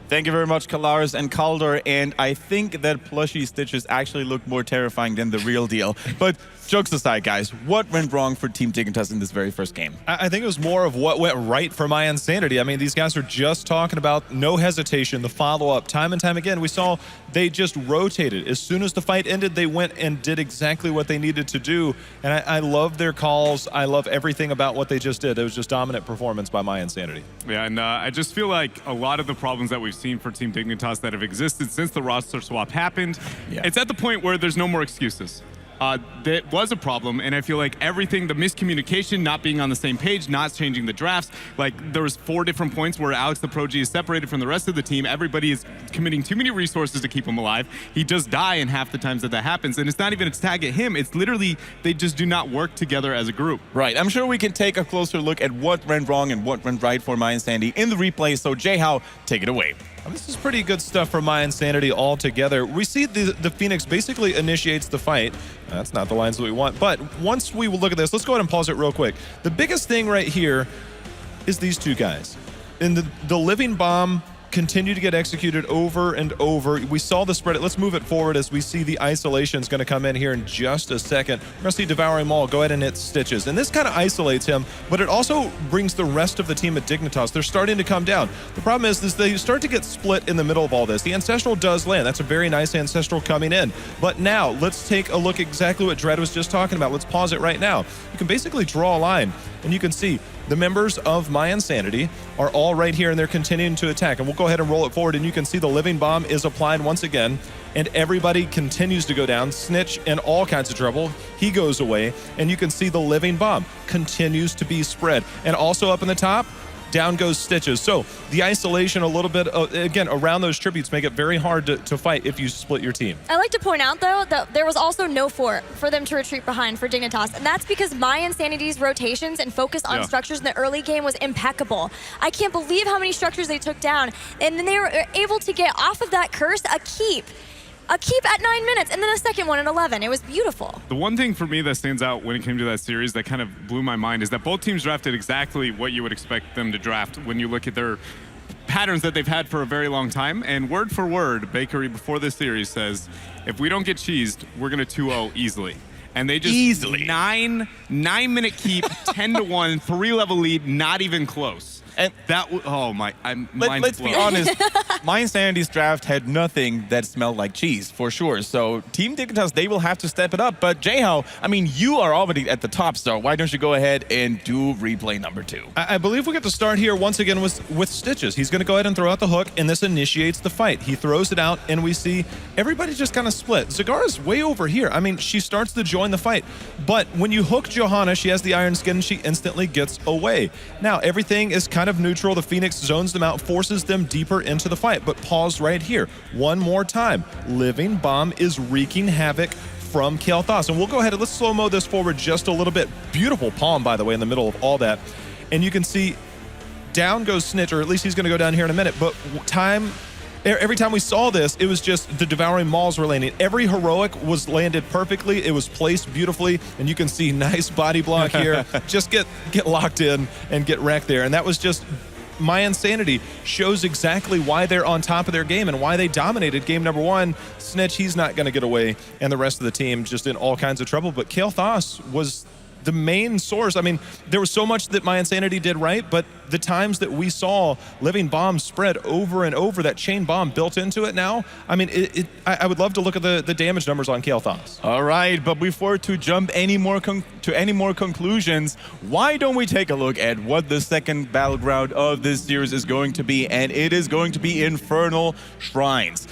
Thank you very much, Kalaris and Calder. And I think that plushie Stitches actually look more terrifying than the real deal. But jokes aside, guys, what went wrong for Team Dignitas in this very first game? I think it was more of what went right for mYinsanity. I mean, these guys are just talking about no hesitation, the follow-up. Time and time again, we saw they just rotated. As soon as the fight ended, they went and did exactly what they needed to do. And I love their calls. I love everything about what they just did. It was just dominant performance by mYinsanity. Yeah, and I just feel like a lot of the problems that we've seen for Team Dignitas that have existed since the roster swap happened, it's at the point where there's no more excuses. That was a problem, and I feel like everything, the miscommunication, not being on the same page, not changing the drafts, like there was 4 different points where Alex the Pro G is separated from the rest of the team. Everybody is committing too many resources to keep him alive. He does die in half the times that happens, and it's not even a tag at him. It's literally, they just do not work together as a group. Right. I'm sure we can take a closer look at what went wrong and what went right for mYinsanity in the replay. So, Jay-How, take it away. This is pretty good stuff for mYinsanity altogether. We see the Phoenix basically initiates the fight. That's not the lines that we want. But once we look at this, let's go ahead and pause it real quick. The biggest thing right here is these two guys. And the Living Bomb continue to get executed over and over. We saw the spread. Let's move it forward as we see the isolation is going to come in here in just a second. We're going to see Devouring Maul go ahead and hit Stitches. And this kind of isolates him, but it also brings the rest of the team at Dignitas. They're starting to come down. The problem is they start to get split in the middle of all this. The Ancestral does land. That's a very nice Ancestral coming in. But now, let's take a look exactly what Dread was just talking about. Let's pause it right now. You can basically draw a line, and you can see the members of mYinsanity are all right here, and they're continuing to attack. And we'll go ahead and roll it forward, and you can see the Living Bomb is applied once again, and everybody continues to go down. Snitch in all kinds of trouble. He goes away, and you can see the Living Bomb continues to be spread. And also up in the top, down goes Stitches. So the isolation a little bit, again, around those tributes make it very hard to fight if you split your team. I like to point out, though, that there was also no fort for them to retreat behind for Dignitas, and that's because mYinsanity's rotations and focus on structures in the early game was impeccable. I can't believe how many structures they took down, and then they were able to get off of that curse a keep at 9 minutes, and then a second one at 11. It was beautiful. The one thing for me that stands out when it came to that series that kind of blew my mind is that both teams drafted exactly what you would expect them to draft when you look at their patterns that they've had for a very long time. And word for word, Bakery before this series says, if we don't get cheesed, we're going to 2-0 easily. And they just easily 9-minute keep, 10-1, 3-level lead, not even close. And that, oh my, let's be honest, mYinsanity's draft had nothing that smelled like cheese, for sure. So Team Dignitas, they will have to step it up. But Jay-How, I mean, you are already at the top, so why don't you go ahead and do replay number 2? I believe we get to start here once again with Stitches. He's going to go ahead and throw out the hook, and this initiates the fight. He throws it out, and we see everybody just kind of split. Zagara's way over here. I mean, she starts to join the fight. But when you hook Johanna, she has the Iron Skin, and she instantly gets away. Now, everything is kind of neutral. The Phoenix zones them out, forces them deeper into the fight. But pause right here. One more time. Living Bomb is wreaking havoc from Kael'thas. And we'll go ahead and let's slow-mo this forward just a little bit. Beautiful palm, by the way, in the middle of all that. And you can see down goes Snitch, or at least he's going to go down here in a minute. But every time we saw this, it was just the Devouring Mauls were landing. Every heroic was landed perfectly. It was placed beautifully. And you can see nice body block here. Just get locked in and get wrecked there. And that was just mYinsanity shows exactly why they're on top of their game and why they dominated game number 1. Snitch, he's not going to get away, and the rest of the team just in all kinds of trouble. But Kael'thas was the main source. I mean, there was so much that mYinsanity did right, but the times that we saw Living Bombs spread over and over, that chain bomb built into it now, I mean, I would love to look at the damage numbers on Kael'thas. All right, but before to jump to any more conclusions, why don't we take a look at what the second battleground of this series is going to be, and it is going to be Infernal Shrines.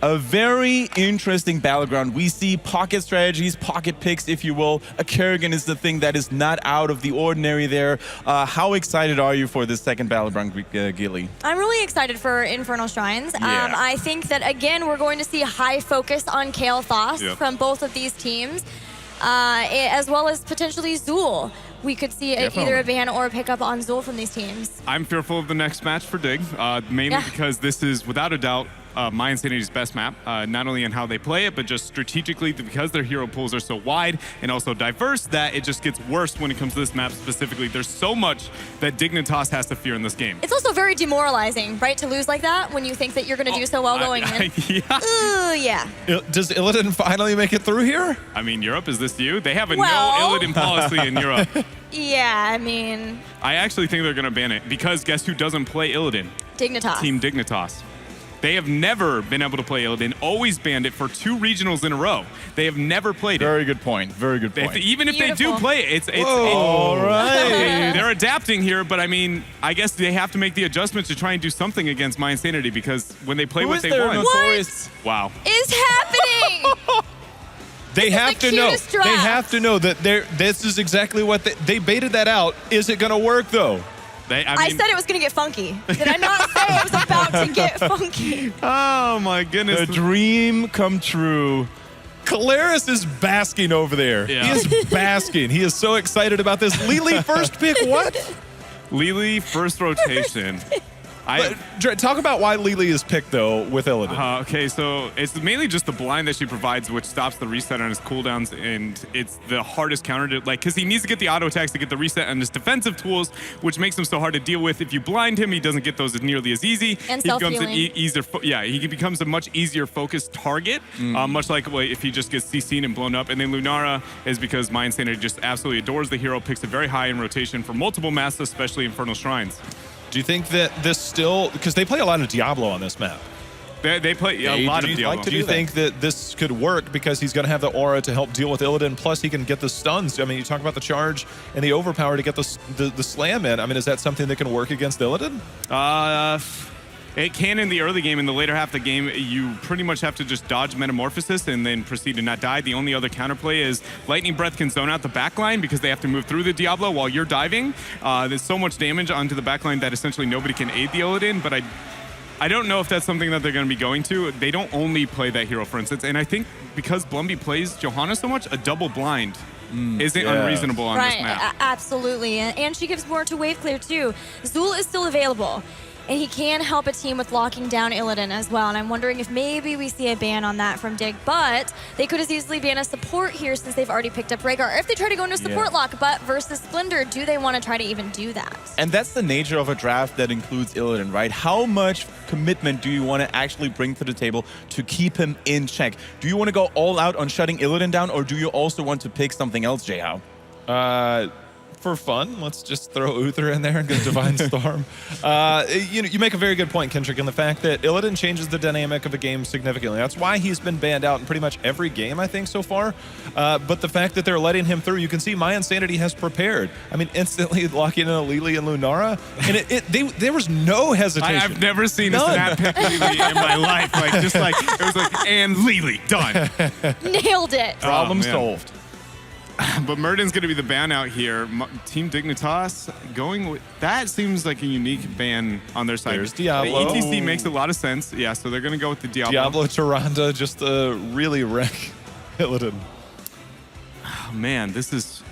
A very interesting battleground. We see pocket strategies, pocket picks, if you will. A Kerrigan is the thing that is not out of the ordinary there. How excited are you for this second battleground, Gilly? I'm really excited for Infernal Shrines. Yeah. I think that, again, we're going to see high focus on Kael'thas from both of these teams, as well as potentially Zool. We could see either a ban or a pickup on Zool from these teams. I'm fearful of the next match for Dig, mainly because this is, without a doubt, mYinsanity's best map, not only in how they play it, but just strategically, because their hero pools are so wide and also diverse, that it just gets worse when it comes to this map specifically. There's so much that Dignitas has to fear in this game. It's also very demoralizing, right, to lose like that when you think that you're going to do so well going in. Yeah. Ooh, yeah. Does Illidan finally make it through here? I mean, Europe, is this you? They have a Well- no Illidan policy in Europe. Yeah, I mean, I actually think they're going to ban it because guess who doesn't play Illidan? Dignitas. Team Dignitas. They have never been able to play Illidan, always banned it for 2 regionals in a row. They have never played it. Very good point. Very good point. Even if they do Beautiful. play it, All right. they're adapting here, but I mean, I guess they have to make the adjustments to try and do something against mYinsanity because when they play Who what is they their want. notorious? Wow. Is happening. They have the to know. cutest draft. They have to know that this is exactly what they baited that out. Is it going to work though? I said it was going to get funky. Did I not say it was about to get funky? Oh my goodness. The dream come true. Kalaris is basking over there. Yeah. He is basking. He is so excited about this. Lily first pick. What? Lily, first rotation. Talk about why Lily is picked though with Illidan. Okay, so it's mainly just the blind that she provides, which stops the reset on his cooldowns, and it's the hardest counter to, because he needs to get the auto attacks to get the reset on his defensive tools, which makes him so hard to deal with. If you blind him, he doesn't get those nearly as easy. And he becomes an self-healing. he becomes a much easier focused target, much like if he just gets CC'd and blown up. And then Lunara is because mYinsanity just absolutely adores the hero, picks it very high in rotation for multiple masks, especially Infernal Shrines. Do you think that this still, because they play a lot of Diablo on this map. They play a lot of Diablo. Do you think that this could work because he's going to have the aura to help deal with Illidan, plus he can get the stuns? I mean, you talk about the charge and the overpower to get the slam in. I mean, is that something that can work against Illidan? It can in the early game. In the later half of the game, you pretty much have to just dodge Metamorphosis and then proceed to not die. The only other counterplay is Lightning Breath can zone out the backline because they have to move through the Diablo while you're diving. There's so much damage onto the backline that essentially nobody can aid the Illidan, but I don't know if that's something that they're going to be going to. They don't only play that hero, for instance, and I think because Blumby plays Johanna so much, a double blind isn't unreasonable on this map. Absolutely. And she gives more to wave clear too. Zul is still available. And he can help a team with locking down Illidan as well. And I'm wondering if maybe we see a ban on that from Dig. But they could as easily ban a support here since they've already picked up Rhaegar. Or if they try to go into a support lock, but versus Splendor, do they want to try to even do that? And that's the nature of a draft that includes Illidan, right? How much commitment do you want to actually bring to the table to keep him in check? Do you want to go all out on shutting Illidan down, or do you also want to pick something else, Jayhao? For fun, let's just throw Uther in there and go Divine Storm. You make a very good point, Kendrick, in the fact that Illidan changes the dynamic of a game significantly. That's why he's been banned out in pretty much every game, I think, so far. But the fact that they're letting him through, you can see mYinsanity has prepared. I mean, instantly locking in a Lily and Lunara, and there was no hesitation. I've never seen a snap pick Lily in my life. It was like, and Lily, done. Nailed it. Problem man. solved. But Murden's going to be the ban out here. Team Dignitas going with that seems like a unique ban on their side. There's Diablo. The ETC makes a lot of sense. Yeah, so they're going to go with the Diablo. Diablo Tyrande just to really wreck Illidan. Oh, man, this is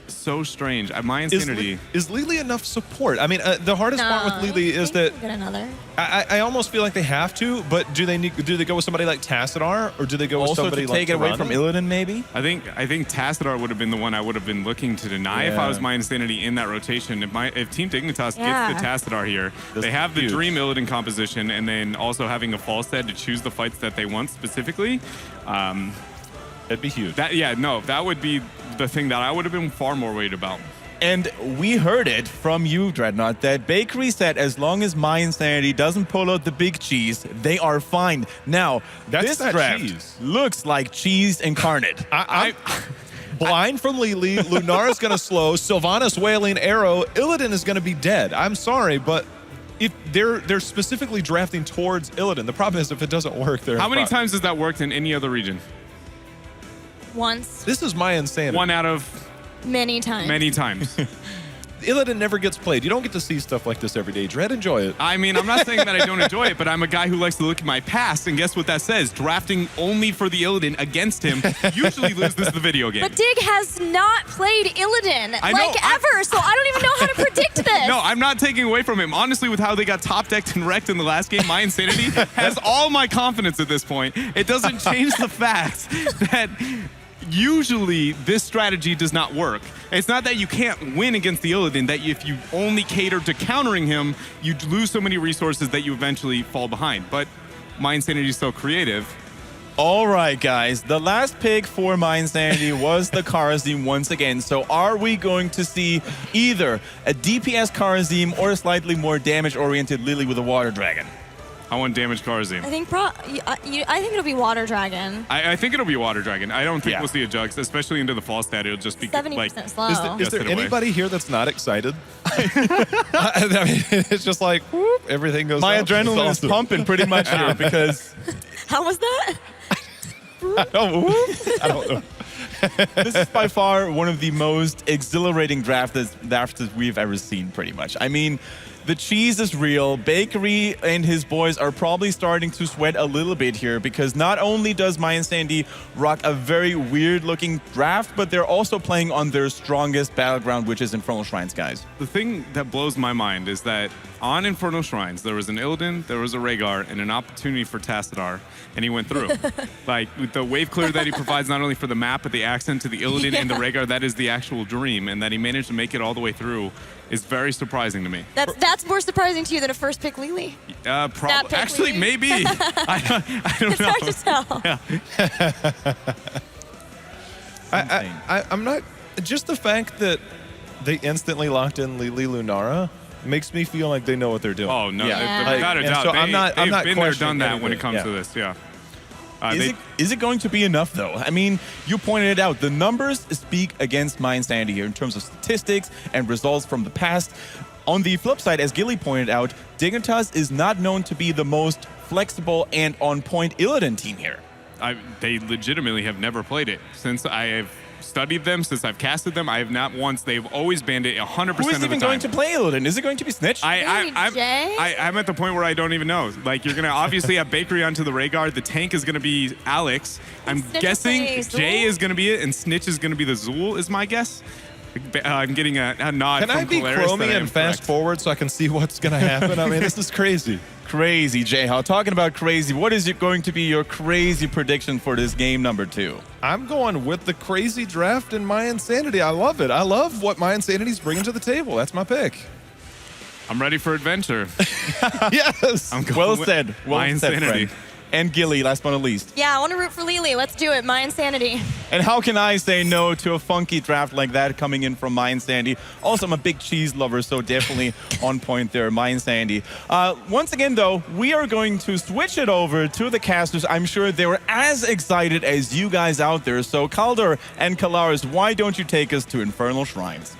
so strange. mYinsanity. Is Lily enough support? I mean, the hardest part with Lily is that Get another. I almost feel like they have to, but do they go with somebody like Tassadar, or do they go with Also somebody to like take it away Tyrande? from Illidan, maybe? I think Tassadar would have been the one I would have been looking to deny if I was mYinsanity in that rotation. If Team Dignitas gets the Tassadar here, they have the Dream Illidan composition, and then also having a Falstead to choose the fights that they want specifically. That'd be huge. That would be the thing that I would have been far more worried about. And we heard it from you, Dreadnought, that Bakery said as long as mYinsanity doesn't pull out the big cheese, they are fine. Now, this draft cheese. looks like cheese incarnate. Blind from Lily, Lunara's going to slow, Sylvanas wailing arrow, Illidan is going to be dead. I'm sorry, but if they're specifically drafting towards Illidan. The problem is if it doesn't work, they're How many times has that worked in any other region? Once. This is mYinsanity. One out of Many times. many times. Illidan never gets played. You don't get to see stuff like this every day. Dread, enjoy it. I mean, I'm not saying that I don't enjoy it, but I'm a guy who likes to look at my past, and guess what that says? Drafting only for the Illidan against him usually loses the video game. But Dig has not played Illidan I know, ever, so I don't even know how to predict this. No, I'm not taking away from him. Honestly, with how they got top decked and wrecked in the last game, mYinsanity has all my confidence at this point. It doesn't change the fact that usually this strategy does not work. It's not that you can't win against the Illidan, that if you only cater to countering him, you lose so many resources that you eventually fall behind. But mYinsanity is so creative. All right, guys. The last pick for mYinsanity was the Kharazim once again. So are we going to see either a DPS Kharazim or a slightly more damage-oriented Lily with a Water Dragon? I want damage Kharazim. I think it'll be Water Dragon. I think it'll be Water Dragon. I don't think Yeah. we'll see a Jux, especially into the fall stat. It'll just be 70% like slow. Is there Get away. anybody here that's not excited? I mean, it's just like, whoop, everything goes My up. adrenaline It's is awesome. pumping pretty much here because How was that? I don't know. this is by far one of the most exhilarating drafts that we've ever seen, pretty much. I mean, the cheese is real. Bakery and his boys are probably starting to sweat a little bit here because not only does mYinsanity rock a very weird-looking draft, but they're also playing on their strongest battleground, which is Infernal Shrines, guys. The thing that blows my mind is that on Infernal Shrines, there was an Illidan, there was a Rhaegar, and an opportunity for Tassadar, and he went through. Like, with the wave clear that he provides not only for the map, but the accent to the Illidan and the Rhaegar, that is the actual dream, and that he managed to make it all the way through is very surprising to me. That's more surprising to you than a first pick Lily. Probably, pick actually, Lily. maybe. I don't It's know. hard to tell. I'm not. Just the fact that they instantly locked in Lili Lunara makes me feel like they know what they're doing. Oh, no, Yeah. without a And doubt. so I'm not they've been there, questioning done that when it anything. comes Yeah. to this, yeah. Is it going to be enough, though? I mean, you pointed it out. The numbers speak against mYinsanity here in terms of statistics and results from the past. On the flip side, as Gilly pointed out, Dignitas is not known to be the most flexible and on-point Illidan team here. They legitimately have never played it. Since I have studied them, since I've casted them, I have not once. They've always banned it 100% of the Who time. is even going to play Illidan? Is it going to be Snitch? Jay? I'm at the point where I don't even know. Like, you're going to obviously have Bakery onto the Rhaegar. The tank is going to be Alex. I'm Snitch guessing plays Jay Zool? is going to be it, and Snitch is going to be the Zool, is my guess. I'm getting a nod Can from I be Polaris that Chromie I am and fast correct. forward so I can see what's going to happen? I mean, this is crazy. Crazy, Jayha. Talking about crazy, what is going to be your crazy prediction for this game number 2? I'm going with the crazy draft and mYinsanity. I love it. I love what mYinsanity's bringing to the table. That's my pick. I'm ready for adventure. Yes. I'm going Well with said. Well said, mYinsanity. friend. And Gilly, last but not least. Yeah, I want to root for Lily. Let's do it. mYinsanity. And how can I say no to a funky draft like that coming in from mYinsanity? Also, I'm a big cheese lover, so definitely on point there, mYinsanity. Once again, though, we are going to switch it over to the casters. I'm sure they were as excited as you guys out there. So, Kaldor and Kalaris, why don't you take us to Infernal Shrines?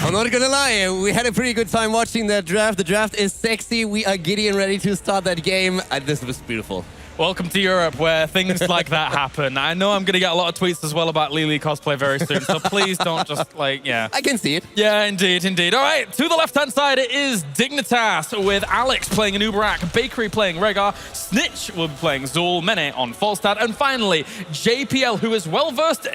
I'm not gonna lie, we had a pretty good time watching that draft. The draft is sexy. We are giddy and ready to start that game. This was beautiful. Welcome to Europe, where things like that happen. I know I'm going to get a lot of tweets as well about Lily cosplay very soon, so please don't just, yeah. I can see it. Yeah, indeed, indeed. All right, to the left-hand side, it is Dignitas with Alex playing an Uberak, Bakery playing Rhaegar, Snitch will be playing Zul, Mene on Falstad, and finally, JPL, who is well-versed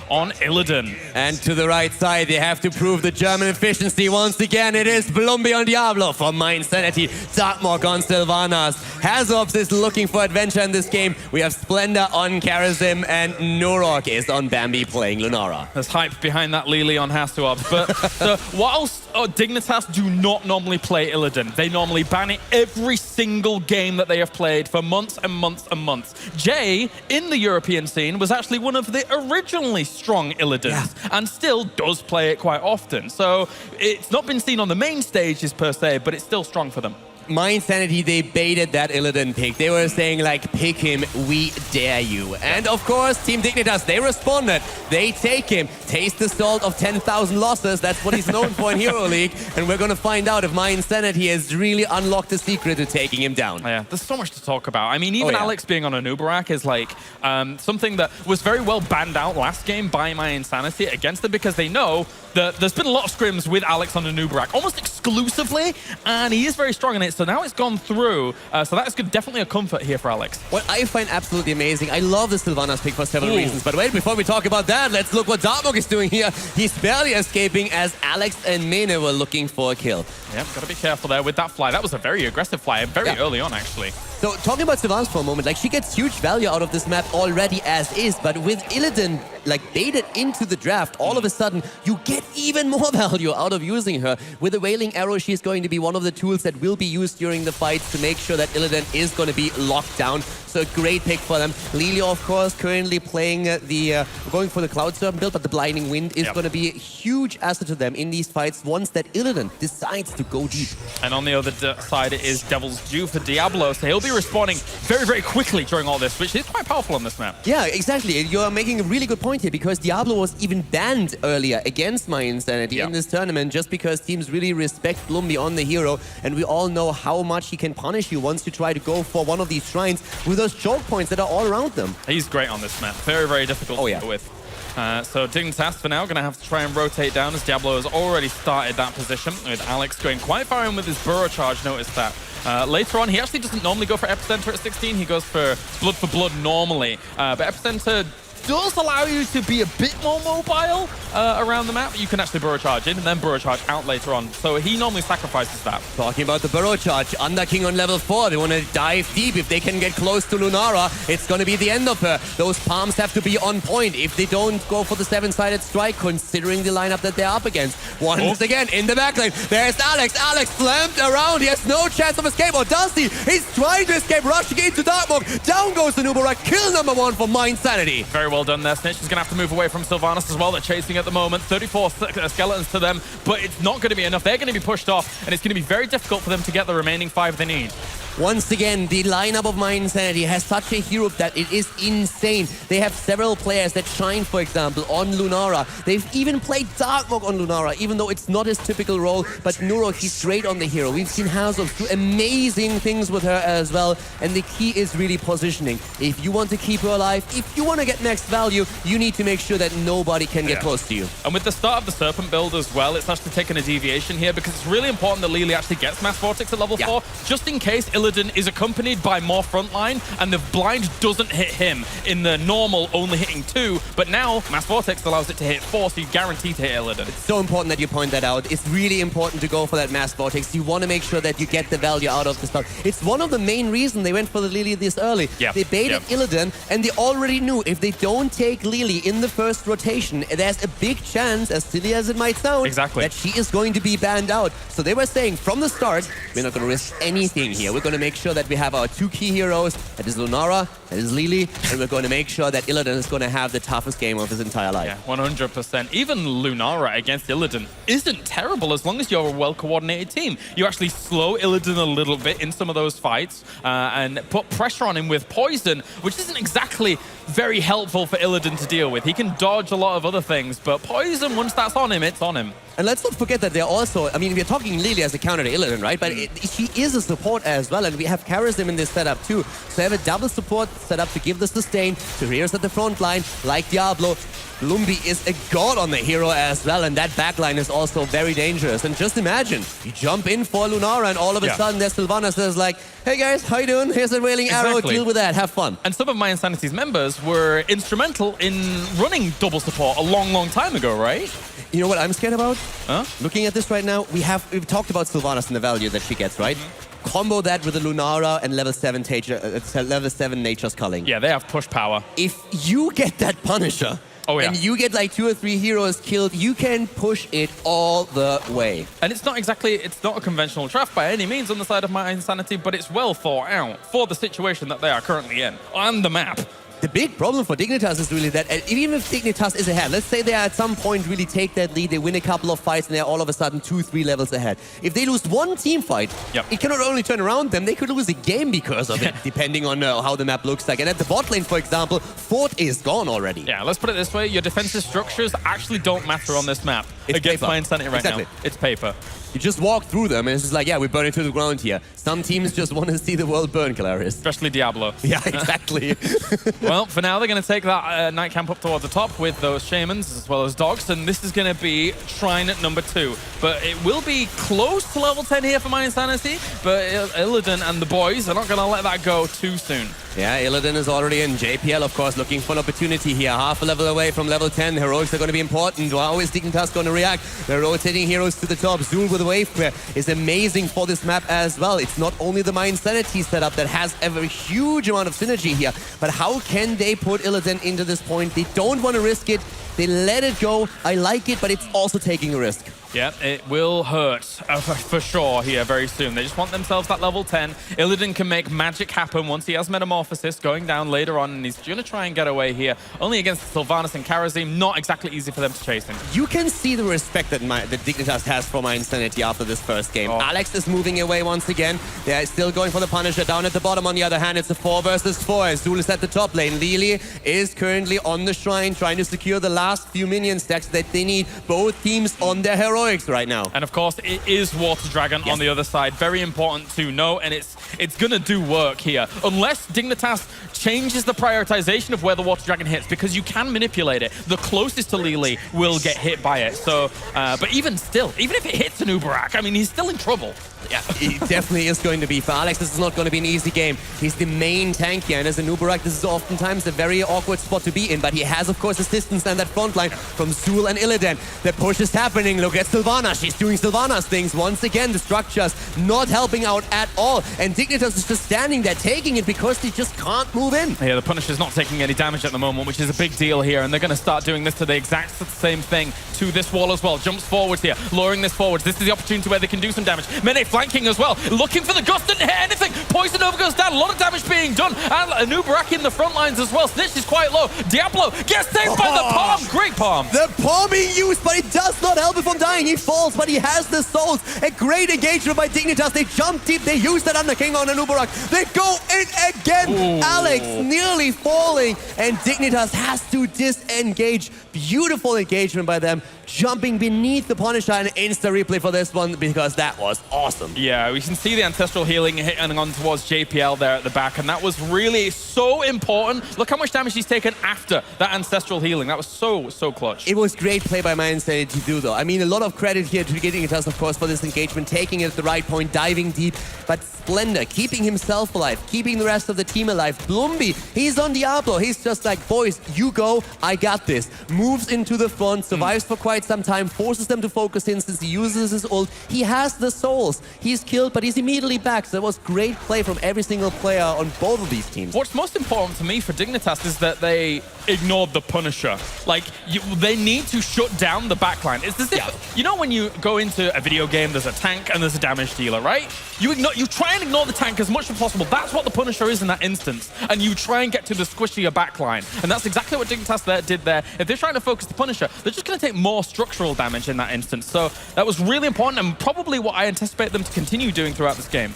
on Illidan. And to the right side, they have to prove the German efficiency once again. It is Blumbi on Diablo from mYinsanity, Darkmork on Sylvanas. Hazops is looking for adventure in this game. We have Splendor on Karazim, and Norok is on Bambi playing Lunara. There's hype behind that Lily on Hasuab. But whilst Dignitas do not normally play Illidan, they normally ban it every single game that they have played for months and months and months. Jay, in the European scene, was actually one of the originally strong Illidans and still does play it quite often. So it's not been seen on the main stages per se, but it's still strong for them. mYinsanity, they baited that Illidan pick. They were saying, like, pick him, we dare you. And of course, Team Dignitas, they responded. They take him. Taste the salt of 10,000 losses. That's what he's known for in Hero League. And we're going to find out if mYinsanity has really unlocked the secret to taking him down. Yeah, there's so much to talk about. I mean, even yeah. Alex being on an Uberak is like something that was very well banned out last game by mYinsanity against them because they know that there's been a lot of scrims with Alex on an Uberak, almost exclusively, and he is very strong, and it's So now it's gone through. So that is definitely a comfort here for Alex. What I find absolutely amazing, I love the Sylvanas pick for several reasons. But wait, before we talk about that, let's look what Dartmok is doing here. He's barely escaping as Alex and Mene were looking for a kill. Yeah, gotta be careful there with that fly. That was a very aggressive fly, very early on, actually. So talking about Sylvanas for a moment, like she gets huge value out of this map already as is, but with Illidan like baited into the draft, all of a sudden you get even more value out of using her. With the Wailing Arrow, she's going to be one of the tools that will be used during the fights to make sure that Illidan is going to be locked down. So a great pick for them. Lilio, of course, currently playing going for the Cloud Serpent build, but the Blinding Wind is going to be a huge asset to them in these fights once that Illidan decides to go deep. And on the other side, it is Devil's Due for Diablo, so he'll be respawning very, very quickly during all this, which is quite powerful on this map. Yeah, exactly. You're making a really good point here, because Diablo was even banned earlier against mYinsanity in this tournament, just because teams really respect Lumbi on the hero, and we all know how much he can punish you once you try to go for one of these shrines with those choke points that are all around them. He's great on this map. Very, very difficult to deal with. So Dignitas for now going to have to try and rotate down, as Diablo has already started that position, with Alex going quite far in with his burrow charge. Notice that. Later on, he actually doesn't normally go for Epicenter at 16. He goes for blood normally. But Epicenter does allow you to be a bit more mobile around the map. You can actually burrow charge in and then burrow charge out later on. So he normally sacrifices that. Talking about the burrow charge, Under King on level 4. They want to dive deep. If they can get close to Lunara, it's going to be the end of her. Those palms have to be on point. If they don't go for the 7-sided strike, considering the lineup that they're up against. Once again, in the backline, there's Alex. Alex slammed around. He has no chance of escape. Or does he? He's trying to escape, rushing into Dartmok. Down goes the Nubarak. Kill number 1 for mYinsanity. Very well done there. Snitch is going to have to move away from Sylvanas as well. They're chasing at the moment. 34 skeletons to them, but it's not going to be enough. They're going to be pushed off, and it's going to be very difficult for them to get the remaining 5 they need. Once again, the lineup of mYinsanity has such a hero that it is insane. They have several players that shine, for example, on Lunara. They've even played Dartmok on Lunara, even though it's not his typical role. But Nuro, he's great on the hero. We've seen Hazov do amazing things with her as well. And the key is really positioning. If you want to keep her alive, if you want to get max value, you need to make sure that nobody can get close to you. And with the start of the Serpent build as well, it's actually taken a deviation here, because it's really important that Lili actually gets Mass Vortex at level 4, just in case Illidan is accompanied by more frontline and the blind doesn't hit him in the normal only hitting 2, but now Mass Vortex allows it to hit 4, so you guarantee to hit Illidan. It's so important that you point that out. It's really important to go for that Mass Vortex. You want to make sure that you get the value out of the start. It's one of the main reasons they went for the Lili this early. They baited Illidan, and they already knew if they don't take Lili in the first rotation, there's a big chance, as silly as it might sound, that she is going to be banned out. So they were saying from the start, we're not going to risk anything here. We're going to make sure that we have our 2 key heroes. That is Lunara, that is Lili, and we're going to make sure that Illidan is going to have the toughest game of his entire life. Yeah, 100%. Even Lunara against Illidan isn't terrible as long as you're a well-coordinated team. You actually slow Illidan a little bit in some of those fights and put pressure on him with poison, which isn't exactly very helpful for Illidan to deal with. He can dodge a lot of other things, but poison, once that's on him, it's on him. And let's not forget that they're also, I mean, we're talking Lili as a counter to Illidan, right? But she is a support as well, and we have Charism in this setup too. So they have a double support setup to give the sustain to heroes at the front line, like Diablo. Lumbi is a god on the hero as well, and that backline is also very dangerous. And just imagine, you jump in for Lunara, and all of a sudden there's Sylvanas that's like, hey guys, how you doing? Here's a Wailing Arrow, deal with that, have fun. And some of mYinsanity's members were instrumental in running double support a long, long time ago, right? You know what I'm scared about? Looking at this right now, we've talked about Sylvanas and the value that she gets, right? Combo that with the Lunara and level 7 Nature's Culling. Yeah, they have push power. If you get that Punisher, and you get like 2 or 3 heroes killed, you can push it all the way. And it's not a conventional draft by any means on the side of mYinsanity, but it's well thought out for the situation that they are currently in on the map. The big problem for Dignitas is really that even if Dignitas is ahead, let's say they at some point really take that lead, they win a couple of fights, and they're all of a sudden 2-3 levels ahead. If they lose one team fight, it cannot only turn around them, they could lose a game because of it, depending on how the map looks like. And at the bot lane, for example, Fort is gone already. Yeah, let's put it this way. Your defensive structures actually don't matter on this map against mYinsanity right now. It's paper. You just walk through them, and it's just like, yeah, we're burning to the ground here. Some teams just want to see the world burn, Clarice. Especially Diablo. Yeah, exactly. Well, for now, they're going to take that night camp up towards the top with those shamans as well as dogs, and this is going to be shrine at number 2. But it will be close to level 10 here for mYinsanity, but Illidan and the boys are not going to let that go too soon. Yeah, Illidan is already in. JPL, of course, looking for an opportunity here. Half a level away from level 10. Heroics are going to be important. How is Dignitas going to react? They're rotating heroes to the top. Zul with a wave clear is amazing for this map as well. It's not only the mYinsanity setup that has a very huge amount of synergy here, but how can they put Illidan into this point? They don't want to risk it. They let it go. I like it, but it's also taking a risk. Yeah, it will hurt for sure here very soon. They just want themselves that level 10. Illidan can make magic happen once he has Metamorphosis going down later on, and he's going to try and get away here. Only against Sylvanas and Karazim, not exactly easy for them to chase him. You can see the respect that Dignitas has for mYinsanity after this first game. Alex is moving away once again. They're still going for the Punisher down at the bottom. On the other hand, it's a 4 versus 4. Zul is at the top lane. Lili is currently on the shrine, trying to secure the last few minion stacks that they need. Both teams on their heroics right now. And of course, it is Water Dragon on the other side. Very important to know, and it's going to do work here. Unless Dignitas changes the prioritization of where the Water Dragon hits, because you can manipulate it. The closest to Lili will get hit by it. So, but even still, even if it hits an Uberak, I mean, he's still in trouble. Yeah, it definitely is going to be. For Alex, this is not going to be an easy game. He's the main tank here, and as a Nubarak, this is oftentimes a very awkward spot to be in, but he has, of course, assistance and that front line from Zul and Illidan. The push is happening. Look at Sylvana. She's doing Sylvana's things. Once again, the structures not helping out at all, and Dignitas is just standing there taking it because they just can't move in. Yeah, the Punisher's not taking any damage at the moment, which is a big deal here, and they're going to start doing this to the exact same thing to this wall as well. Jumps forwards here, luring this forwards. This is the opportunity where they can do some damage. Mene flanking as well, looking for the gust, didn't hit anything. Poison Nova goes down, a lot of damage being done, and an Uberak in the front lines as well. Snitch is quite low. Diablo gets saved by the palm. Great palm. The palm being used, but it does not help him from dying. He falls, but he has the souls. A great engagement by Dignitas. They jump deep. They use that Under King on an Uberak. They go in again. Ooh. Alex nearly falling, and Dignitas has to disengage. Beautiful engagement by them. Jumping beneath the Punisher, and insta replay for this one because that was awesome. Yeah, we can see the ancestral healing hitting on towards JPL there at the back, and that was really so important. Look how much damage he's taken after that ancestral healing. That was so clutch. It was great play by mYinsanity to do, though. I mean, a lot of credit here to Dignitas, of course, for this engagement, taking it at the right point, diving deep. But Splendor keeping himself alive, keeping the rest of the team alive. Blumby, he's on Diablo. He's just like, boys, you go, I got this. Moves into the front, survives for quite some time, forces them to focus in since he uses his ult. He has the souls. He's killed, but he's immediately back. So it was great play from every single player on both of these teams. What's most important to me for Dignitas is that they ignored the Punisher. Like, they need to shut down the backline. It's as if, you know when you go into a video game, there's a tank and there's a damage dealer, right? You try and ignore the tank as much as possible. That's what the Punisher is in that instance. And you try and get to the squishier backline. And that's exactly what Dignitas did there. If they're trying to focus the Punisher, they're just going to take more structural damage in that instance. So that was really important and probably what I anticipate them to continue doing throughout this game.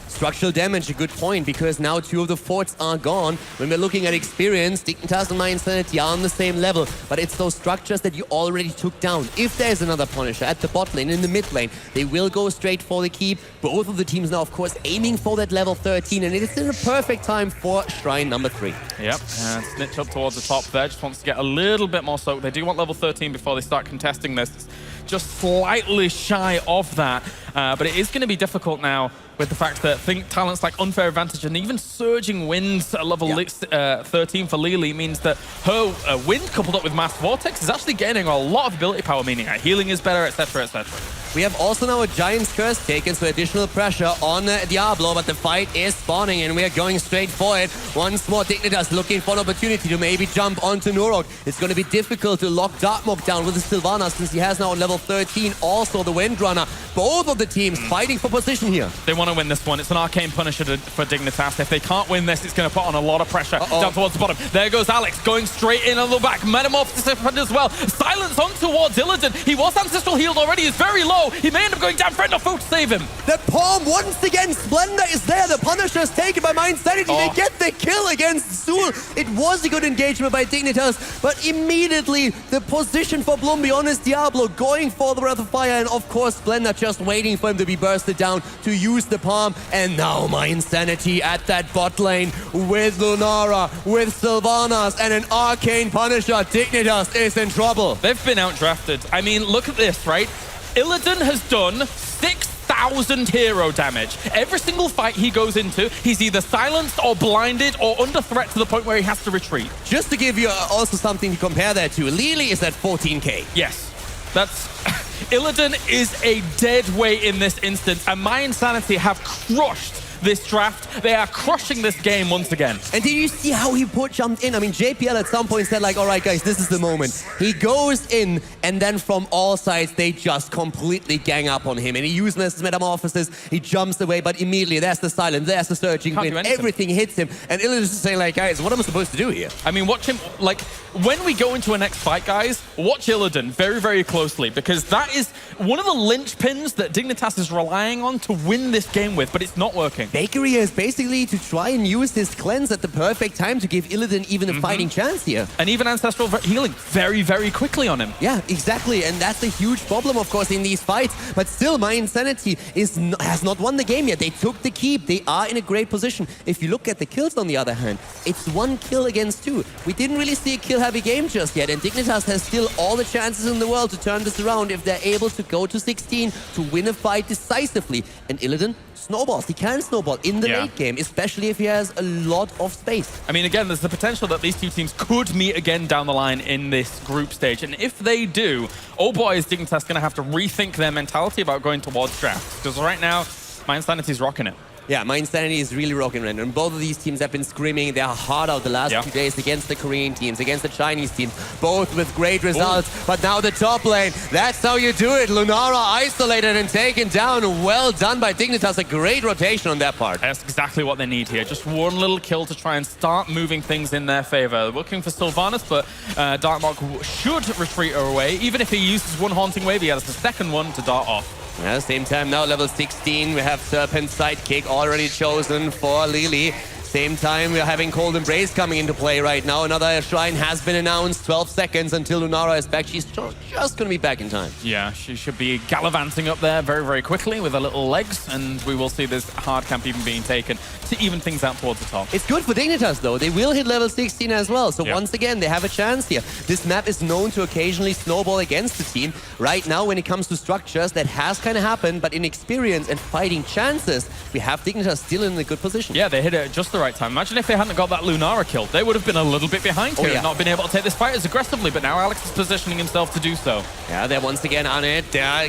Structural damage, a good point, because now 2 of the forts are gone. When we're looking at experience, Dignitas and mYinsanity are on the same level, but it's those structures that you already took down. If there's another Punisher at the bot lane, in the mid lane, they will go straight for the keep. Both of the teams now, of course, aiming for that level 13, and it's in a perfect time for Shrine number 3. Yep, and Snitch up towards the top there, just wants to get a little bit more soak. They do want level 13 before they start contesting this. Just slightly shy of that, but it is going to be difficult now with the fact that talents like Unfair Advantage and even Surging Winds at level 13 for Lili means that her wind coupled up with Mass Vortex is actually gaining a lot of ability power, meaning her healing is better, etc, etc. We have also now a Giant's Curse taken, so additional pressure on Diablo, but the fight is spawning and we are going straight for it. Once more, Dignitas looking for an opportunity to maybe jump onto Nurok. It's going to be difficult to lock Darkmok down with the Sylvana since he has now on level 13 also the Windrunner. Both of the teams fighting for position here. They want to win this one. It's an Arcane Punisher for Dignitas. If they can't win this, it's going to put on a lot of pressure down towards the bottom. There goes Alex going straight in on the back. Metamorphosis as well. Silence on towards Illidan. He was ancestral healed already. He's very low. He may end up going down. Friend of foe to save him. The palm once again. Splendor is there. The Punisher is taken by mYinsanity. They get the kill against Zul. It was a good engagement by Dignitas, but immediately the position for Blumby on his Diablo going going for the Breath of Fire, and of course Splenda just waiting for him to be bursted down to use the palm. And now mYinsanity at that bot lane with Lunara, with Sylvanas, and an Arcane Punisher. Dignitas is in trouble. They've been outdrafted. I mean, look at this, right? Illidan has done 6,000 hero damage. Every single fight he goes into, he's either silenced or blinded or under threat to the point where he has to retreat. Just to give you also something to compare that to, Lily is at 14k. Yes, that's... Illidan is a dead weight in this instance, and mYinsanity have crushed this draft. They are crushing this game once again. And did you see how he jumped in? I mean, JPL at some point said like, all right, guys, this is the moment. He goes in, and then from all sides, they just completely gang up on him. And he uses his metamorphosis, he jumps away, but immediately there's the silence, there's the surging wind, everything hits him. And Illidan is just saying like, guys, what am I supposed to do here? I mean, watch him, like, when we go into a next fight, guys, watch Illidan very, very closely, because that is one of the linchpins that Dignitas is relying on to win this game with, but it's not working. Bakery is basically to try and use his cleanse at the perfect time to give Illidan even a fighting chance here. And even Ancestral Healing very, very quickly on him. Yeah, exactly. And that's a huge problem, of course, in these fights. But still, mYinsanity has not won the game yet. They took the keep. They are in a great position. If you look at the kills, on the other hand, it's 1 kill against 2. We didn't really see a kill-heavy game just yet. And Dignitas has still all the chances in the world to turn this around if they're able to go to 16 to win a fight decisively. And Illidan snowballs. He can snowball in the late game, especially if he has a lot of space. I mean, again, there's the potential that these two teams could meet again down the line in this group stage. And if they do, oh boy, is Dignitas going to have to rethink their mentality about going towards drafts. Because right now, mYinsanity's rocking it. Yeah, mYinsanity is really rocking right now. And both of these teams have been screaming their heart out the last 2 days against the Korean teams, against the Chinese teams, both with great results. Ooh. But now the top lane, that's how you do it. Lunara isolated and taken down. Well done by Dignitas. A great rotation on that part. That's exactly what they need here. Just one little kill to try and start moving things in their favor. Looking for Sylvanas, but Dartmark should retreat her away. Even if he uses one Haunting Wave, he has the second one to dart off. At the same time now, level 16, we have Serpent's Sidekick already chosen for Lily. Same time, we're having Cold Embrace coming into play right now. Another shrine has been announced. 12 seconds until Lunara is back. She's just going to be back in time. Yeah, she should be gallivanting up there very, very quickly with her little legs, and we will see this hard camp even being taken to even things out towards the top. It's good for Dignitas, though. They will hit level 16 as well. So once again, they have a chance here. This map is known to occasionally snowball against the team. Right now, when it comes to structures, that has kind of happened, but in experience and fighting chances, we have Dignitas still in a good position. Yeah, they hit it at just the right time. Imagine if they hadn't got that Lunara kill. They would have been a little bit behind here and not been able to take this fight as aggressively, but now Alex is positioning himself to do so. Yeah, they're once again on it.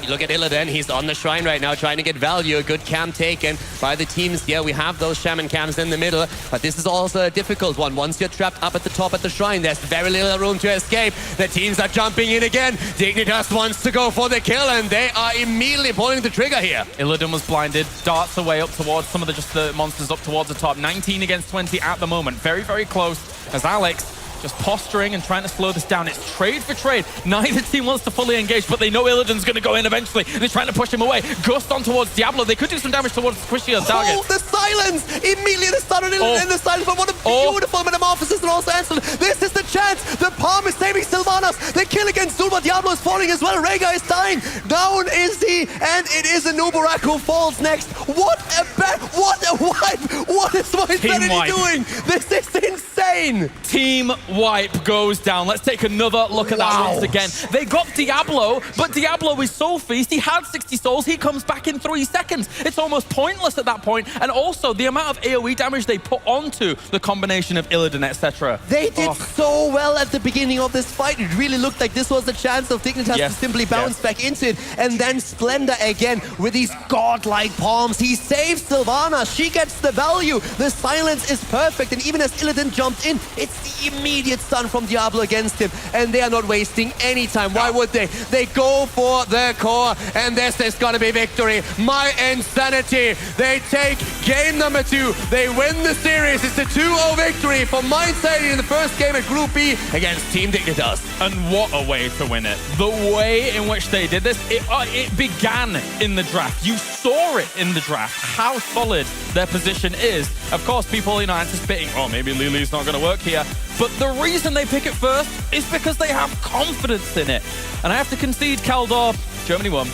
Look at Illidan. He's on the shrine right now, trying to get value. A good camp taken by the teams. Yeah, we have those shaman camps in the middle, but this is also a difficult one. Once you're trapped up at the top at the shrine, there's very little room to escape. The teams are jumping in again. Dignitas wants to go for the kill, and they are immediately pulling the trigger here. Illidan was blinded, darts away up towards some of the monsters up towards the top. 19 against 20 at the moment. Very, very close as Alex just posturing and trying to slow this down. It's trade for trade. Neither team wants to fully engage, but they know Illidan's going to go in eventually. They're trying to push him away. Gust on towards Diablo. They could do some damage towards the squishier target. Oh, the silence! Immediately they started in the silence, but what a beautiful metamorphosis and also answered. This is the chance! The palm is saving Sylvanas. The kill against Zulma. Diablo is falling as well. Rega is dying. Down is he, and it is a Nubarak who falls next. What a what a wipe! What is mYinsanity doing? This is insane! Team wipe goes down. Let's take another look at that once again. They got Diablo, but Diablo is Soul Feast. He had 60 souls. He comes back in 3 seconds. It's almost pointless at that point. And also, the amount of AoE damage they put onto the combination of Illidan, etc. They did so well at the beginning of this fight. It really looked like this was the chance of Dignitas to simply bounce back into it. And then Splenda again with these godlike palms. He saves Sylvana. She gets the value. The silence is perfect. And even as Illidan jumped in, it's the immediate stun from Diablo against him. And they are not wasting any time. Why would they? They go for the core. And this is going to be victory. mYinsanity. They take game number 2. They win the series. It's a 2-0 victory for mYinsanity in the first game at Group B against Team Dignitas. And what a way to win it. The way in which they did this, it began in the draft. You saw it in the draft, how solid their position is. Of course, people, anticipating, oh, maybe Lily's not going to work here. But the reason they pick it first is because they have confidence in it. And I have to concede, Kaldor, Germany won.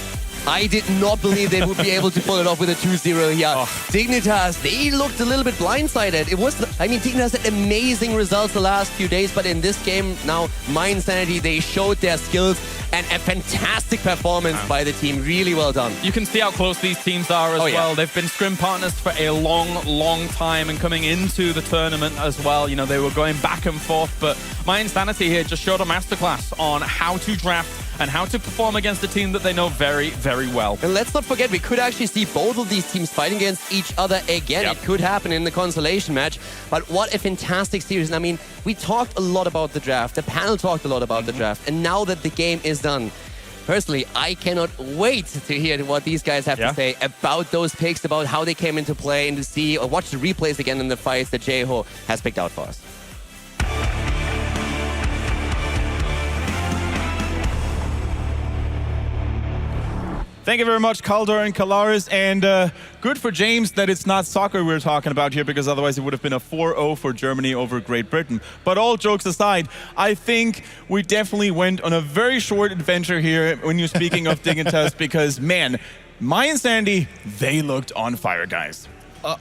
I did not believe they would be able to pull it off with a 2-0 here. Dignitas, they looked a little bit blindsided. Dignitas had amazing results the last few days, but in this game now, mYinsanity, they showed their skills and a fantastic performance by the team. Really well done. You can see how close these teams are as well. They've been scrim partners for a long time, and coming into the tournament as well, you know, they were going back and forth, but mYinsanity here just showed a masterclass on how to draft and how to perform against a team that they know very, very well. And let's not forget, we could actually see both of these teams fighting against each other again. It could happen in the consolation match. But what a fantastic series. And I mean, we talked a lot about the draft. The panel talked a lot about the draft. And now that the game is done, personally, I cannot wait to hear what these guys have to say about those picks, about how they came into play, and to see or watch the replays again in the fights that Jeho has picked out for us. Thank you very much, Kaldor and Kalaris, and good for James that it's not soccer we're talking about here, because otherwise it would have been a 4-0 for Germany over Great Britain. But all jokes aside, I think we definitely went on a very short adventure here when you're speaking of Dignitas, because, man, mYinsanity, they looked on fire, guys.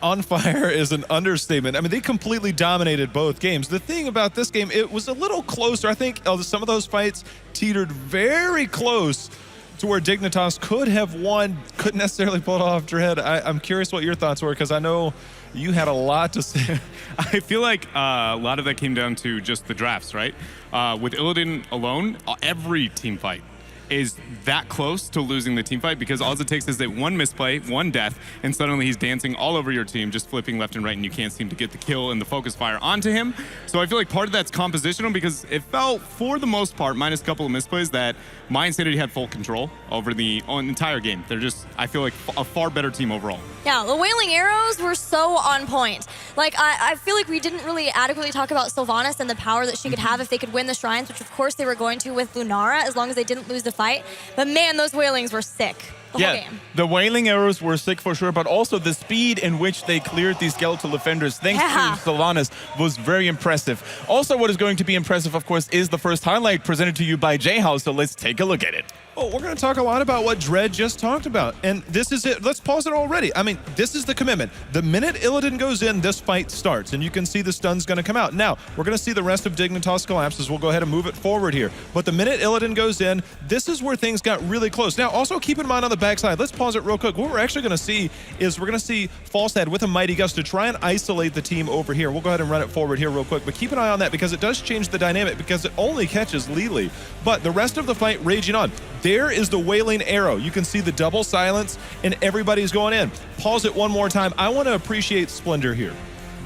On fire is an understatement. I mean, they completely dominated both games. The thing about this game, it was a little closer. I think some of those fights teetered very close to where Dignitas could have won, couldn't necessarily pull it off. Dread, I'm curious what your thoughts were, because I know you had a lot to say. I feel like a lot of that came down to just the drafts, right? With Illidan alone, every team fight is that close to losing the team fight, because all it takes is that one misplay, one death, and suddenly he's dancing all over your team, just flipping left and right, and you can't seem to get the kill and the focus fire onto him. So I feel like part of that's compositional, because it felt, for the most part, minus a couple of misplays, that mYinsanity had full control over the entire game. They're just, I feel like, a far better team overall. Yeah, the Wailing Arrows were so on point. Like, I feel like we didn't really adequately talk about Sylvanas and the power that she could have if they could win the Shrines, which of course they were going to with Lunara, as long as they didn't lose the fight. But man, those Wailings were sick. The whole game. The Wailing Arrows were sick for sure, but also the speed in which they cleared these skeletal defenders, thanks to Sylvanas, was very impressive. Also, what is going to be impressive, of course, is the first highlight presented to you by Jeho, so let's take a look at it. Oh, we're going to talk a lot about what Dread just talked about, and this is it. Let's pause it already. I mean, this is the commitment. The minute Illidan goes in, this fight starts, and you can see the stun's going to come out. Now, we're going to see the rest of Dignitas collapses. We'll go ahead and move it forward here. But the minute Illidan goes in, this is where things got really close. Now, also keep in mind on the backside, let's pause it real quick. What we're actually going to see is we're going to see Falstad with a Mighty Gust to try and isolate the team over here. We'll go ahead and run it forward here real quick, but keep an eye on that, because it does change the dynamic, because it only catches Lili. But the rest of the fight raging on. There is the Wailing Arrow. You can see the double silence, and everybody's going in. Pause it one more time. I want to appreciate Splendor here.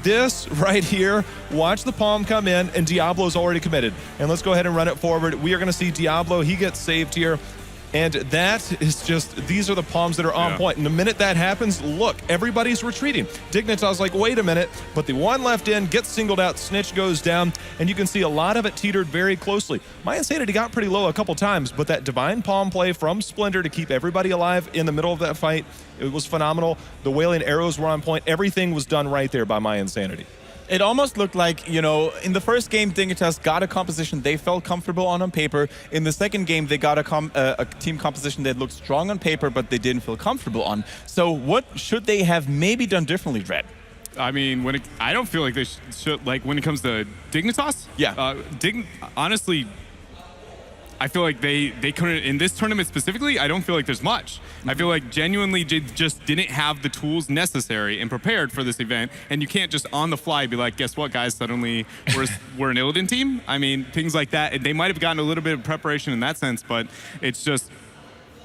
This right here, watch the palm come in, and Diablo's already committed. And let's go ahead and run it forward. We are going to see Diablo. He gets saved here. And that is just, these are the palms that are on point. And the minute that happens, look, everybody's retreating. Dignitas like, wait a minute, but the one left in gets singled out, Snitch goes down, and you can see a lot of it teetered very closely. mYinsanity got pretty low a couple times, but that divine palm play from Splendor to keep everybody alive in the middle of that fight, it was phenomenal. The Wailing Arrows were on point. Everything was done right there by mYinsanity. It almost looked like, you know, in the first game, Dignitas got a composition they felt comfortable on paper. In the second game, they got a team composition that looked strong on paper, but they didn't feel comfortable on. So what should they have maybe done differently, Dread? I mean, I don't feel like they should, like, when it comes to Dignitas? Yeah. Honestly, I feel like they couldn't, in this tournament specifically, I don't feel like there's much. I feel like genuinely they just didn't have the tools necessary and prepared for this event, and you can't just on the fly be like, guess what, guys, suddenly we're an Illidan team? I mean, things like that. They might have gotten a little bit of preparation in that sense, but it's just,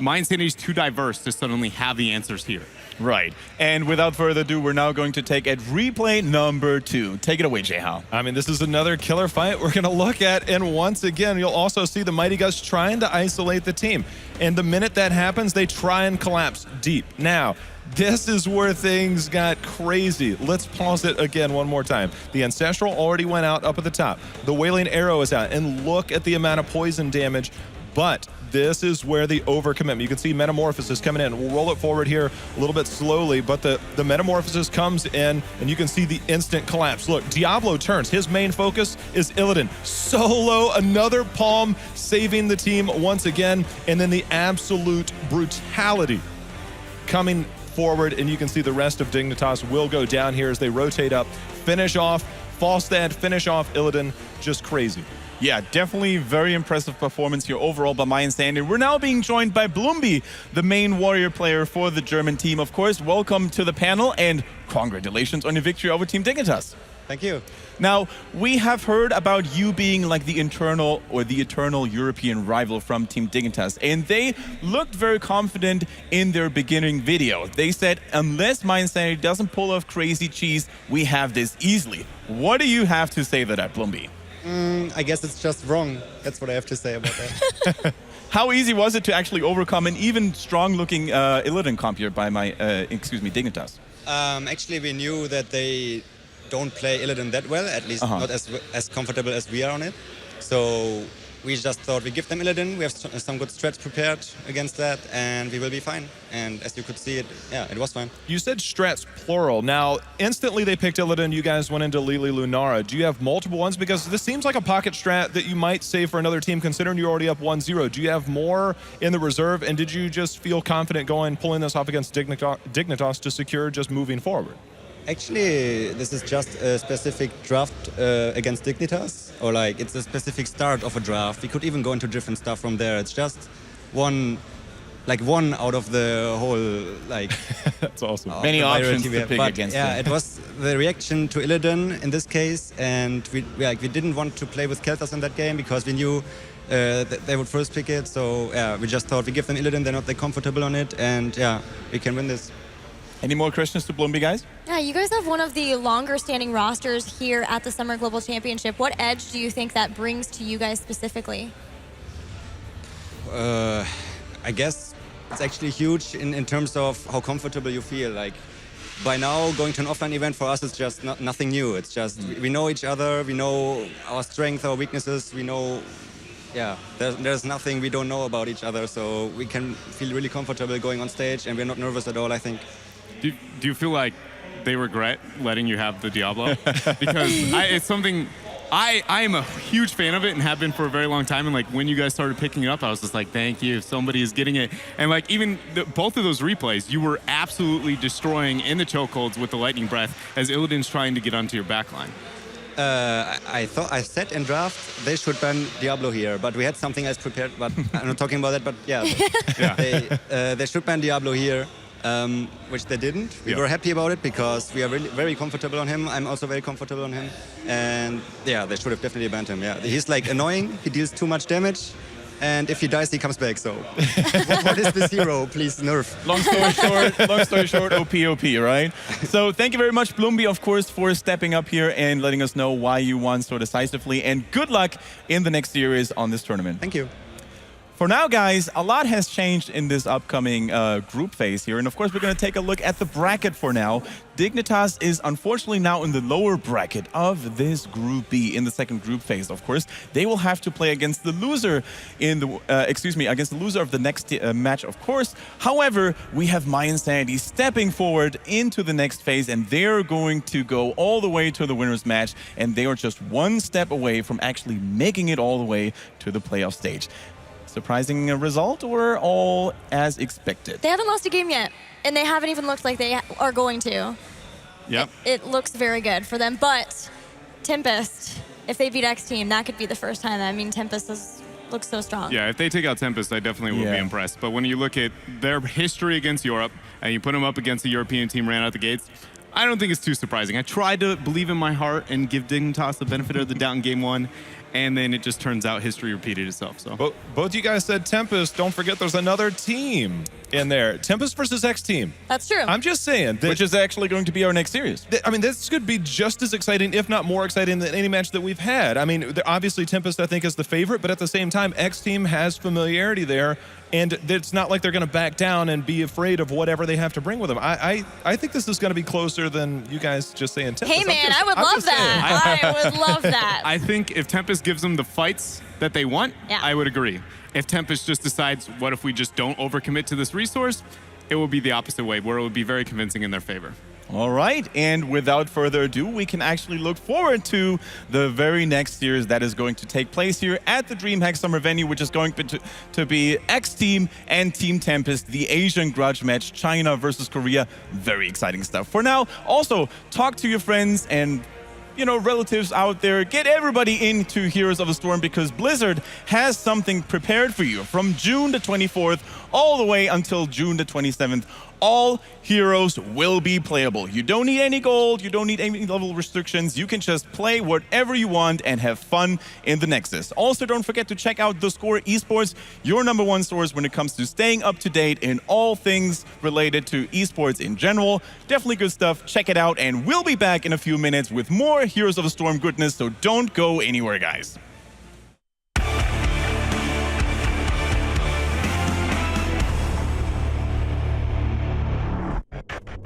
mYinsanity's too diverse to suddenly have the answers here. Right. And without further ado, we're now going to take at replay number 2. Take it away, Jeho. I mean, this is another killer fight we're going to look at. And once again, you'll also see the Mighty Gust trying to isolate the team. And the minute that happens, they try and collapse deep. Now, this is where things got crazy. Let's pause it again one more time. The Ancestral already went out up at the top. The Wailing Arrow is out. And look at the amount of poison damage but this is where the overcommitment. You can see Metamorphosis coming in. We'll roll it forward here a little bit slowly, but the Metamorphosis comes in, and you can see the instant collapse. Look, Diablo turns. His main focus is Illidan. Solo, another palm, saving the team once again, and then the absolute brutality coming forward, and you can see the rest of Dignitas will go down here as they rotate up, finish off Falstad, finish off Illidan. Just crazy. Yeah, definitely very impressive performance here overall by mYinsanity. We're now being joined by Bloomby, the main warrior player for the German team. Of course, welcome to the panel and congratulations on your victory over Team Dignitas. Thank you. Now, we have heard about you being like the eternal European rival from Team Dignitas, and they looked very confident in their beginning video. They said, unless mYinsanity doesn't pull off crazy cheese, we have this easily. What do you have to say to that, Bloomby? I guess it's just wrong. That's what I have to say about that. How easy was it to actually overcome an even strong-looking Illidan comp here by Dignitas? Actually, we knew that they don't play Illidan that well, at least not as comfortable as we are on it. So we just thought we give them Illidan. We have some good strats prepared against that, and we will be fine. And as you could see, it was fine. You said strats plural. Now, instantly they picked Illidan. You guys went into Lili Lunara. Do you have multiple ones? Because this seems like a pocket strat that you might save for another team, considering you're already up 1-0. Do you have more in the reserve? And did you just feel confident pulling this off against Dignitas to secure just moving forward? Actually, this is just a specific draft against Dignitas, or like it's a specific start of a draft. We could even go into different stuff from there. It's just one out of the whole That's awesome. Many options to pick against. Yeah, it was the reaction to Illidan in this case, and we didn't want to play with Kelthas in that game because we knew that they would first pick it. So yeah, we just thought we give them Illidan. They're not that comfortable on it, and yeah, we can win this. Any more questions to Bloomby, guys? Yeah, you guys have one of the longer standing rosters here at the Summer Global Championship. What edge do you think that brings to you guys specifically? I guess it's actually huge in terms of how comfortable you feel. Like by now, going to an offline event for us is just nothing new. It's just we know each other, we know our strengths, our weaknesses, we know. Yeah, there's nothing we don't know about each other, so we can feel really comfortable going on stage, and we're not nervous at all, I think. Do you feel like they regret letting you have the Diablo? Because it's something I am a huge fan of it and have been for a very long time. And like when you guys started picking it up, I was just like, thank you, somebody is getting it. And like even both of those replays, you were absolutely destroying in the chokeholds with the lightning breath as Illidan's trying to get onto your backline. I said in draft they should ban Diablo here, but we had something else prepared. But I'm not talking about that. But yeah, they should ban Diablo here. Which they didn't. We were happy about it because we are really very comfortable on him. I'm also very comfortable on him. And yeah, they should have definitely banned him. Yeah, he's like annoying. He deals too much damage. And if he dies, he comes back. So what is this hero? Please nerf. Long story short, OP, right? So thank you very much, Bloomby, of course, for stepping up here and letting us know why you won so decisively. And good luck in the next series on this tournament. Thank you. For now, guys, a lot has changed in this upcoming group phase here. And of course, we're going to take a look at the bracket for now. Dignitas is unfortunately now in the lower bracket of this Group B in the second group phase, of course. They will have to play against the loser in the, against the loser of the next match, of course. However, we have mYinsanity stepping forward into the next phase, and they're going to go all the way to the winner's match, and they are just one step away from actually making it all the way to the playoff stage. Surprising result or all as expected? They haven't lost a game yet, and they haven't even looked like they are going to. Yep. It looks very good for them, but Tempest, if they beat X Team, that could be the first time. I mean, Tempest looks so strong. Yeah, if they take out Tempest, I definitely will be impressed. But when you look at their history against Europe, and you put them up against a European team ran out the gates, I don't think it's too surprising. I tried to believe in my heart and give Dignitas the benefit of the doubt in game one, and then it just turns out history repeated itself. So both you guys said Tempest. Don't forget there's another team in there. Tempest versus X Team. That's true. I'm just saying. Which is actually going to be our next series. I mean, this could be just as exciting, if not more exciting, than any match that we've had. I mean, obviously Tempest, I think, is the favorite, but at the same time, X Team has familiarity there, and it's not like they're going to back down and be afraid of whatever they have to bring with them. I think this is going to be closer than you guys just saying Tempest. Hey, man, I would love that. I would love that. I think if Tempest Dignitas gives them the fights that they want, Yeah. I would agree. If Tempest just decides, what if we just don't overcommit to this resource, it will be the opposite way, where it would be very convincing in their favor. All right, and without further ado, we can actually look forward to the very next series that is going to take place here at the DreamHack Summer venue, which is going to be X Team and Team Tempest, the Asian grudge match, China versus Korea. Very exciting stuff. For now, also talk to your friends and relatives out there. Get everybody into Heroes of the Storm because Blizzard has something prepared for you from June the 24th all the way until June the 27th. All heroes will be playable. You don't need any gold, you don't need any level restrictions. You can just play whatever you want and have fun in the Nexus. Also, don't forget to check out The Score Esports, your #1 source when it comes to staying up to date in all things related to esports in general. Definitely good stuff. Check it out, and we'll be back in a few minutes with more Heroes of the Storm goodness, so don't go anywhere, guys.